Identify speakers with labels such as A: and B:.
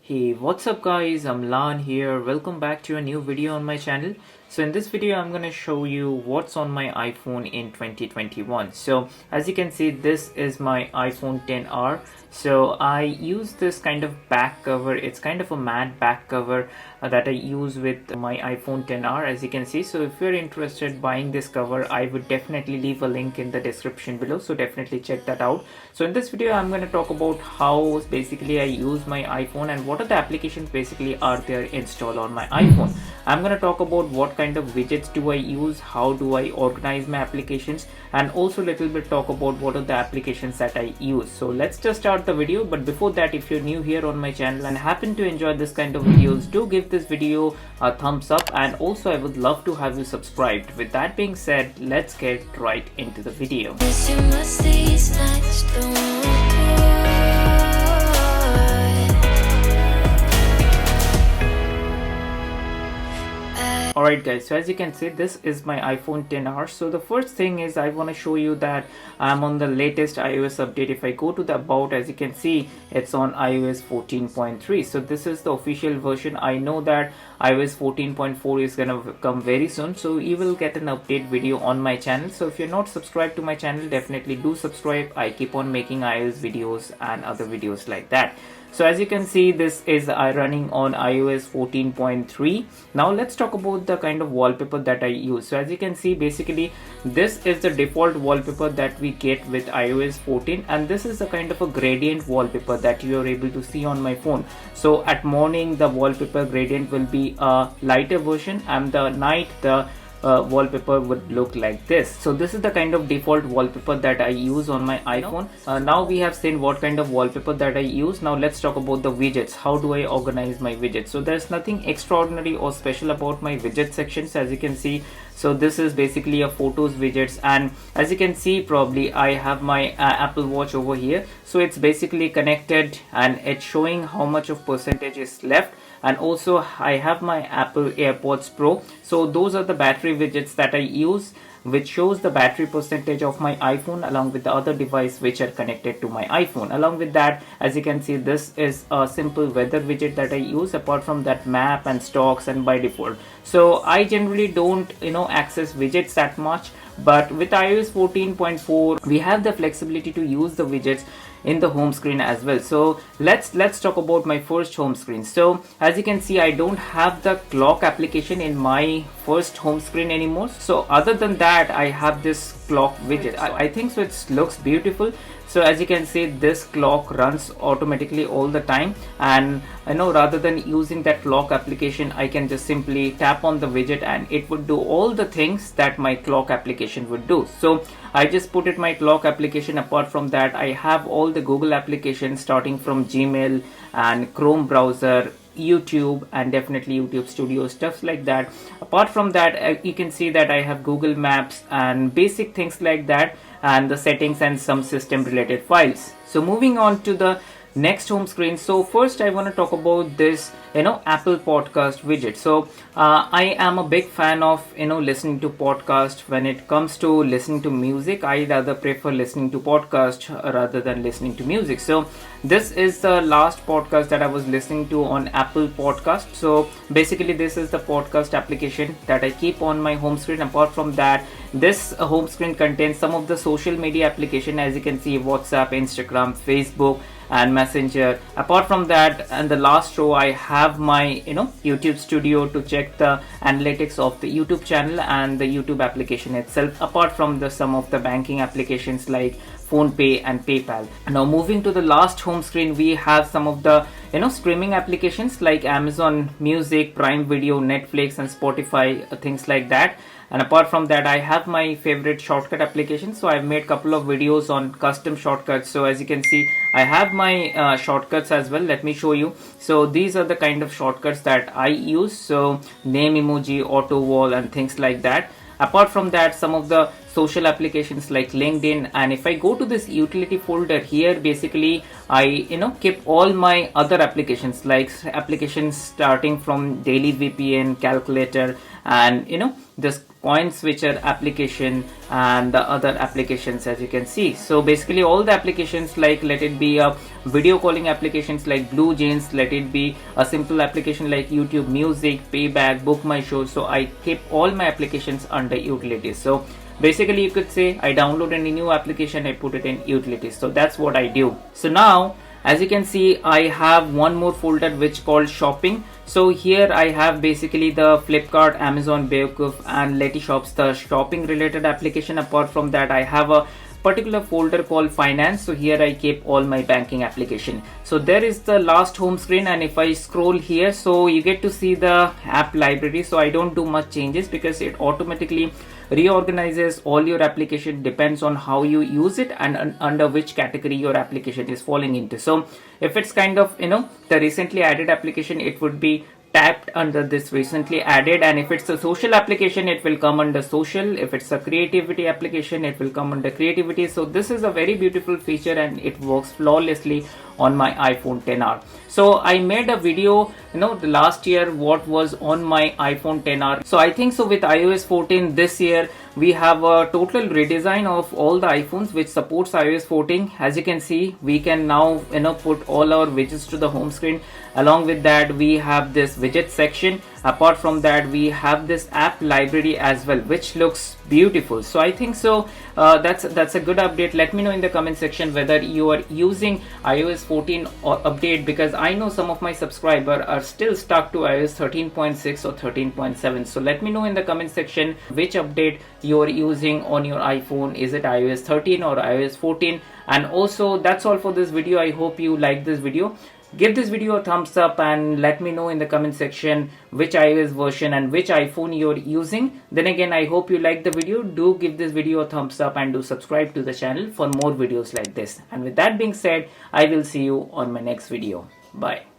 A: Hey, what's up guys? I'm Lan here. Welcome back to a new video on my channel. So in this video, I'm going to show you what's on my iPhone in 2021. So as you can see, this is my iPhone XR. So I use this kind of back cover. It's kind of a matte back cover that I use with my iPhone XR, as you can see. So if you're interested buying this cover, I would definitely leave a link in the description below. So definitely check that out. So in this video, I'm going to talk about how basically I use my iPhone and what are the applications basically are there installed on my iPhone. I'm going to talk about what kind of widgets do I use, how do I organize my applications, and also a little bit talk about what are the applications that I use. So let's just start the video. But before that, if you're new here on my channel and happen to enjoy this kind of videos, do give this video a thumbs up, and also I would love to have you subscribed. With that being said, let's get right into the video. Alright guys, so as you can see, this is my iPhone XR. So the first thing is I want to show you that I'm on the latest iOS update. If I go to the about, as you can see, it's on iOS 14.3. so this is the official version. I know that iOS 14.4 is gonna come very soon, so you will get an update video on my channel. So if you're not subscribed to my channel, definitely do subscribe. I keep on making iOS videos and other videos like that. So as you can see, this is running on iOS 14.3. Now let's talk about the kind of wallpaper that I use. So as you can see, basically this is the default wallpaper that we get with iOS 14, and this is the kind of a gradient wallpaper that you are able to see on my phone. So at morning, the wallpaper gradient will be a lighter version, and the night the wallpaper would look like this. So this is the kind of default wallpaper that I use on my iPhone. Now we have seen what kind of wallpaper that I use. Now let's talk about the widgets. How do I organize my widgets? So there's nothing extraordinary or special about my widget sections, as you can see. So this is basically a photos widgets, and as you can see, probably I have my Apple Watch over here. So it's basically connected and it's showing how much of percentage is left. And also I have my Apple Airpods Pro. So those are the battery widgets that I use, which shows the battery percentage of my iPhone along with the other device which are connected to my iPhone. Along with that, as you can see, this is a simple weather widget that I use. Apart from that, map and stocks and by default. So I generally don't access widgets that much, but with iOS 14.4 we have the flexibility to use the widgets in the home screen as well. So let's talk about my first home screen. So as you can see, I don't have the clock application in my first home screen anymore. So other than that, I have this clock widget. I think so it looks beautiful. So as you can see, this clock runs automatically all the time, and rather than using that clock application, I can just simply tap on the widget and it would do all the things that my clock application would do. So I just put it my clock application. Apart from that, I have all the Google applications starting from Gmail and Chrome browser, YouTube, and definitely YouTube Studio, stuff like that. Apart from that, you can see that I have Google Maps and basic things like that, and the settings and some system related files. So moving on to the next home screen. So first I want to talk about this Apple Podcast widget. So I am a big fan of listening to podcast. When it comes to listening to music, I rather prefer listening to podcast rather than listening to music. So this is the last podcast that I was listening to on Apple Podcast. So basically this is the podcast application that I keep on my home screen. Apart from that, this home screen contains some of the social media application, as you can see, WhatsApp, Instagram, Facebook, and Messenger. Apart from that, and the last row, I have my YouTube Studio to check the analytics of the YouTube channel and the YouTube application itself. Apart from some of the banking applications like PhonePe and PayPal. Now moving to the last home screen, we have some of the streaming applications like Amazon Music, Prime Video, Netflix, and Spotify, things like that. And apart from that, I have my favorite shortcut applications. So I've made a couple of videos on custom shortcuts. So as you can see, I have my shortcuts as well. Let me show you. So these are the kind of shortcuts that I use. So name emoji, auto wall, and things like that. Apart from that, some of the social applications like LinkedIn, and if I go to this utility folder here, basically I keep all my other applications, like applications starting from daily VPN, calculator, and this coin switcher application and the other applications, as you can see. So basically all the applications, like let it be a video calling applications like Blue Jeans, let it be a simple application like YouTube Music, Payback, Book My Show. So I keep all my applications under utilities. So basically you could say I download any new application, I put it in utilities. So that's what I do. So now as you can see, I have one more folder which called shopping. So here I have basically the Flipkart, Amazon, Beowulf and Letyshops, the shopping related application. Apart from that, I have a particular folder called finance. So here I keep all my banking application. So there is the last home screen, and if I scroll here, so you get to see the app library. So I don't do much changes because it automatically reorganizes all your application, depends on how you use it and under which category your application is falling into. So if it's kind of the recently added application, it would be tapped under this recently added, and if it's a social application, it will come under social. If it's a creativity application, it will come under creativity. So this is a very beautiful feature and it works flawlessly on my iPhone 10R. So I made a video the last year what was on my iPhone 10R. So I think so with iOS 14 this year we have a total redesign of all the iPhones which supports iOS 14. As you can see, we can now put all our widgets to the home screen. Along with that, we have this widget section. Apart from that, we have this app library as well, which looks beautiful. So I think so that's a good update. Let me know in the comment section whether you are using iOS 14 or update, because I know some of my subscribers are still stuck to iOS 13.6 or 13.7. so let me know in the comment section which update you are using on your iPhone. Is it iOS 13 or iOS 14? And also that's all for this video. I hope you like this video. Give this video a thumbs up and let me know in the comment section which iOS version and which iPhone you're using. Then again, I hope you like the video. Do give this video a thumbs up and do subscribe to the channel for more videos like this. And with that being said, I will see you on my next video. Bye.